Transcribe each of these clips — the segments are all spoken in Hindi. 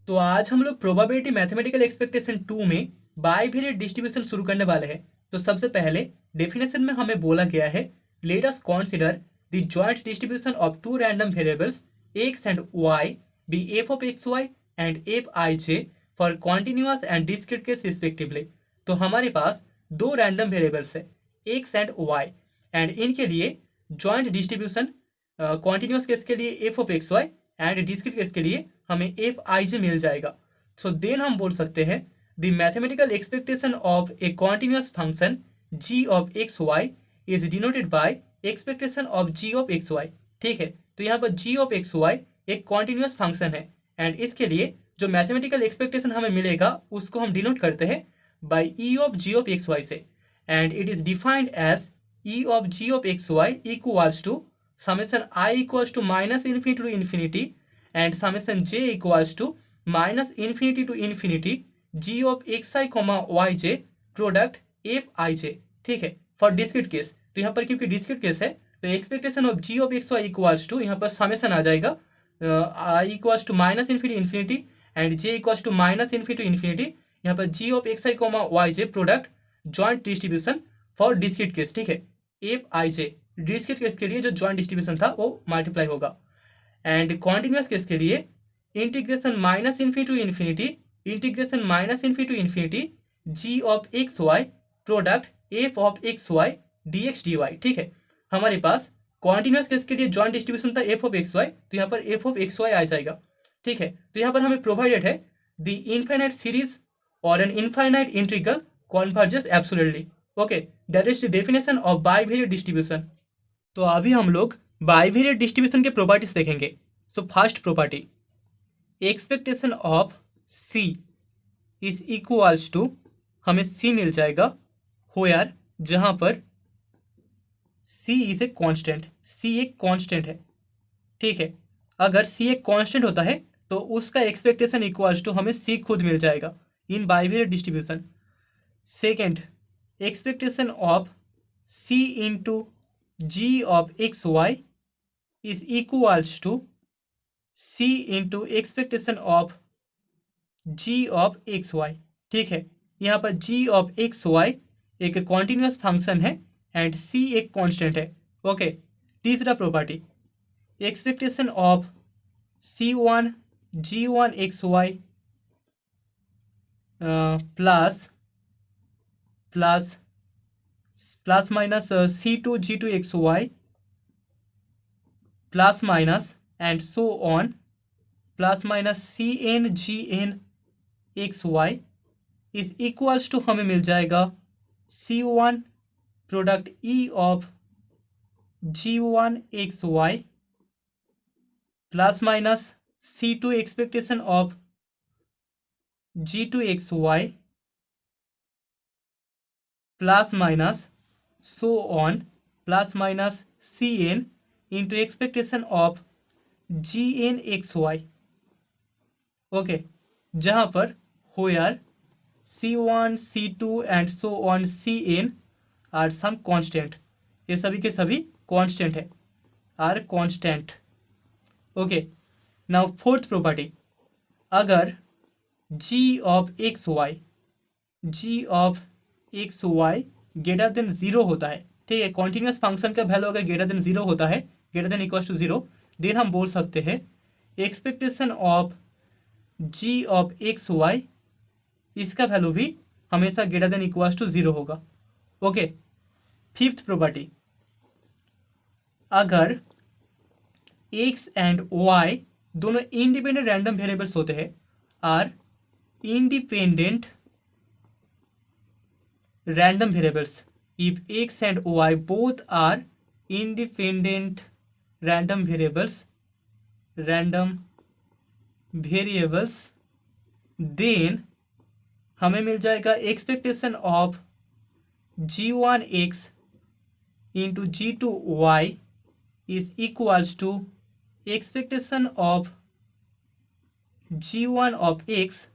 तो आज हम लोग प्रोबेबिलिटी मैथमेटिकल एक्सपेक्टेशन 2 में बाइवेरिएट डिस्ट्रीब्यूशन शुरू करने वाले हैं। तो सबसे पहले डेफिनेशन में हमें बोला गया है, let us consider the joint distribution of two random variables X and Y be f of X Y and f I J for continuous and discrete case respectively. तो हमारे पास दो रैंडम वेरिएबल्स है एक्स एंड वाई, एंड इनके लिए जॉइंट डिस्ट्रीब्यूशन कॉन्टिन्यूअस केस के लिए f of X Y and discrete case के लिए हमें एफ आई जे मिल जाएगा। सो देन हम बोल सकते हैं the mathematical expectation of a continuous function g of X Y is denoted by expectation of ji of X Y. ठीक है, तो यहाँ पर जी ऑफ एक्स वाई एक कॉन्टिन्यूअस फंक्शन है, एंड इसके लिए जो मैथमेटिकल एक्सपेक्टेशन हमें मिलेगा उसको हम डिनोट करते हैं by E of ji of X Y से, and it is defined as E of ji of X Y equals to summation I equals to minus infinity to infinity and summation j equals to minus infinity to infinity g of X I comma Y J product F I J. ठीक है, फॉर डिस्क्रीट केस, तो यहाँ पर क्योंकि डिस्क्रीट केस है तो expectation of g of X Y equals to यहाँ पर समेशन आ जाएगा I equals to minus infinity infinity and j equals to minus infinity to infinity, यहाँ पर g of X I comma Y J product joint distribution for discrete case. ठीक है, F I J discrete case के लिए जो जॉइंट डिस्ट्रीब्यूशन था वो मल्टीप्लाई होगा, एंड कॉन्टिन्यूअस केस के लिए integration minus infinity to infinity integration minus infinity to infinity G of X Y product F of X Y D X D Y. ठीक है, हमारे पास कॉन्टिन्यूअस केस के लिए जॉइंट डिस्ट्रीब्यूशन था एफ ऑफ एक्स वाई, तो यहाँ पर एफ ऑफ एक्स वाई आ जाएगा। ठीक है, तो यहाँ पर हमें प्रोवाइडेड है द इनफाइनाइट सीरीज और an infinite integral converges absolutely. Okay, that is the definition of bivariate distribution. तो अभी हम लोग बाइवेरिएट डिस्ट्रीब्यूशन के प्रॉपर्टीज देखेंगे। So first property, expectation of C is equals to, हमें सी मिल जाएगा होयर, जहां पर सी इज ए कांस्टेंट, सी एक कांस्टेंट है। ठीक है, अगर सी एक कांस्टेंट होता है तो उसका एक्सपेक्टेशन इक्वल्स टू हमें सी खुद मिल जाएगा in bivariate distribution. Second, expectation of C into G of X Y is equals to c into expectation of g of X Y. ठीक है, यहाँ पर g ऑफ एक्स वाई एक कॉन्टिन्यूअस फंक्शन है एंड c एक कांस्टेंट है। ओके, तीसरा property, expectation of c1 g1 X Y plus plus plus minus c2 g2 X Y plus minus and so on plus minus C N G n X Y is equals to हमें मिल जाएगा c1 product E of g1 X Y plus minus c2 expectation of g2 X Y plus minus so on plus minus C n into expectation of g n X Y. Okay, जहाँ पर where c1 c2 and so on cn are some constant, ये सभी के सभी कांस्टेंट है, are constant. Okay, now fourth property, अगर g of X Y greater than zero होता है, ठीक है, कॉन्टिन्यूअस फंक्शन का वैल्यू अगर ग्रेटर देन जीरो होता है, greater than equal to zero, then हम बोल सकते हैं expectation of g of X Y, इसका वैल्यू भी हमेशा greater than equal to zero होगा। ओके, फिफ्थ प्रॉपर्टी, अगर x एंड y दोनों इंडिपेंडेंट रैंडम वेरिएबल्स होते हैं, are independent random variables, if x and y both are independent random variables then हमें मिल जाएगा expectation of g1 x into g2 y is equals to expectation of g1 of x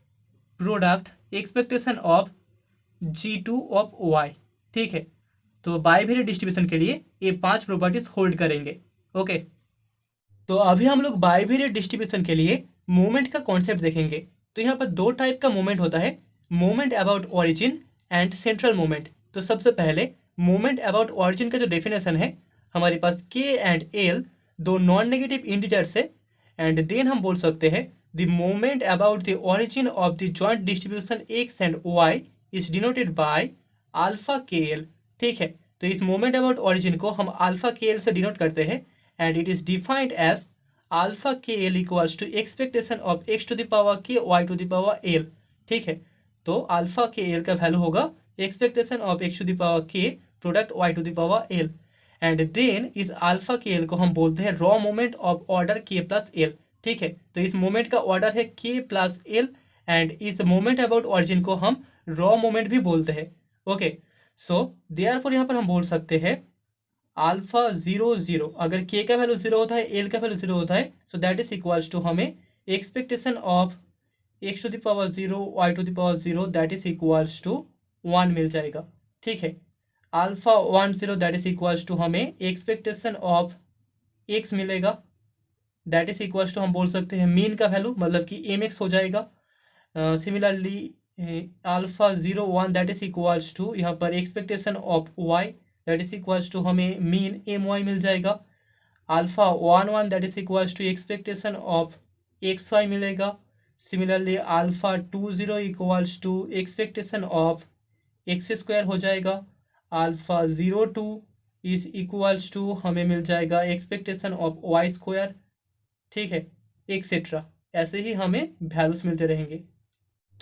product expectation of g2 of y। ठीक है, तो बाइवेरिएट डिस्ट्रीब्यूशन के लिए ये 5 प्रॉपर्टीज होल्ड करेंगे। ओके, तो अभी हम लोग बाइवेरिएट डिस्ट्रीब्यूशन के लिए मोमेंट का कॉन्सेप्ट देखेंगे। तो यहाँ पर दो टाइप का मोमेंट होता है, moment about origin and central moment. तो सबसे पहले मोमेंट अबाउट ऑरिजिन का जो डेफिनेशन है, हमारे पास के एंड एल दो नॉन नेगेटिव इंटीजर्स है, एंड देन हम बोल सकते हैं the moment about the origin of the joint distribution X and Y is denoted by alpha के एल। ठीक है, तो इस मोमेंट अबाउट ऑरिजिन को हम अल्फा के एल से डिनोट करते हैं, and it is defined as alpha के L equals to expectation of X to the power K Y to the power L. ठीक है, तो अल्फा के एल का वैल्यू होगा expectation of X to the power K product Y to the power L, and then इस अल्फा के एल को हम बोलते हैं raw moment of order K plus L. ठीक है, तो इस मोमेंट का ऑर्डर है के प्लस एल, एंड इस मोमेंट अबाउट ऑरिजिन को हम रॉ मोमेंट भी बोलते हैं। ओके, सो देयरफॉर यहाँ पर हम बोल सकते हैं अल्फा 0 0, अगर के का वैल्यू 0 होता है, एल का वैल्यू 0 होता है, so that is equals to हमें expectation of X to the power 0 Y to the power 0 that is equals to 1 मिल जाएगा। ठीक है, alpha 1 0 that is equals to हमें एक्सपेक्टेशन ऑफ एक्स मिलेगा, दैट इज इक्वल्स टू हम बोल सकते हैं मीन का वैल्यू, मतलब कि एम एक्स हो जाएगा। Similarly alpha 0 1 that is equals to यहाँ पर expectation of Y that is equals to हमें मीन एम वाई मिल जाएगा। अल्फा 1 1 that is equals to expectation of X Y मिलेगा। Similarly alpha 2 0 equals to expectation of X square हो जाएगा। अल्फा 0 2 इज इक्वल्स टू हमें मिल जाएगा एक्सपेक्टेशन ऑफ वाई स्क्वायर। ठीक है, एक्सेट्रा, ऐसे ही हमें वैल्यूज मिलते रहेंगे।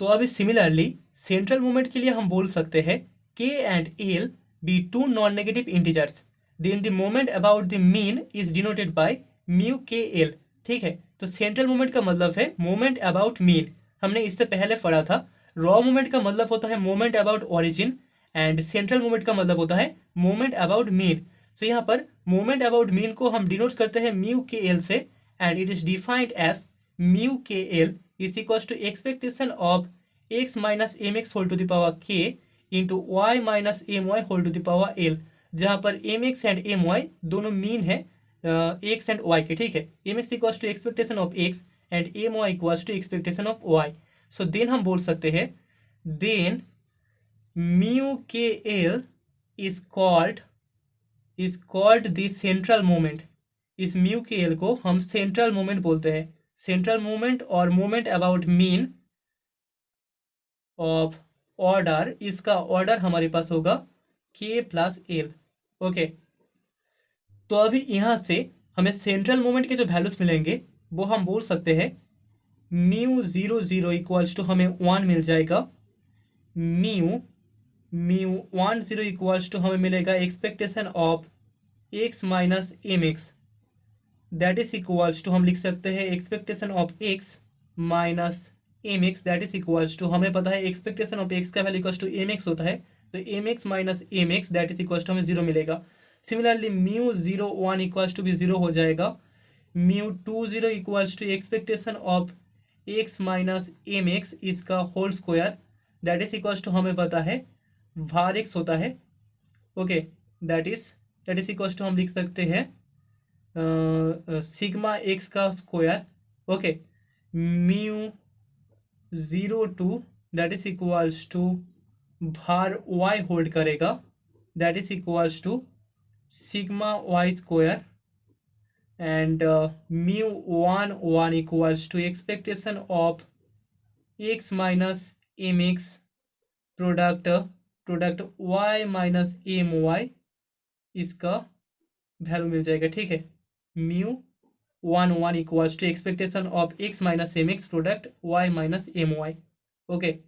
तो अभी सिमिलरली सेंट्रल मोमेंट के लिए हम बोल सकते हैं k and l be two non negative integers, then the moment about the mean is denoted by mu के एल। ठीक है, तो सेंट्रल मोमेंट का मतलब है मोमेंट अबाउट मीन, हमने इससे पहले पढ़ा था। रॉ मोमेंट का मतलब होता है moment about origin, and central moment का मतलब होता है मोमेंट अबाउट मीन। सो यहाँ पर मोमेंट अबाउट मीन को हम डिनोट करते हैं म्यू के एल से, and it is defined as mu के L is equals to expectation of X minus M X whole to the power K into Y minus M Y whole to the power L, जहाँ पर M X and M Y दोनों मीन है एक्स एंड वाई के। ठीक है, M X equals to expectation of X and M Y equals to expectation of Y. So then हम बोल सकते हैं देन म्यू के L is called the central moment. इस म्यू के एल को हम सेंट्रल मोमेंट बोलते हैं। सेंट्रल मोमेंट और moment about mean of order, इसका ऑर्डर हमारे पास होगा के प्लस एल। ओके, तो अभी यहाँ से हमें सेंट्रल मोमेंट के जो वैल्यूज मिलेंगे वो हम बोल सकते हैं म्यू 0 0 इक्वल्स टू हमें 1 मिल जाएगा। म्यू 1 0 इक्वल्स टू हमें मिलेगा expectation of X minus M X, that is equals to हम लिख सकते हैं expectation of X minus M X, that is equals to हमें पता है एक्सपेक्टेशन ऑफ एक्स का value equals to M X होता है, तो M X minus M X that is equals to हमें 0 मिलेगा। सिमिलरली म्यू 0 1 इक्वल्स टू भी 0 हो जाएगा। Mu 2 0 equals to expectation of X minus M X इसका whole square, that is equals to हमें पता है var x होता है। Okay, that is equals to हम लिख सकते हैं सिग्मा एक्स का square. Okay, mu 0 2 that is equals to var y hold करेगा, that is equals to sigma Y square, and mu 1 1 equals to expectation of X minus M X product y minus M Y, इसका वैल्यू मिल जाएगा। ठीक है, mu 1 1 equals to expectation of X minus M X product y minus M Y. Okay,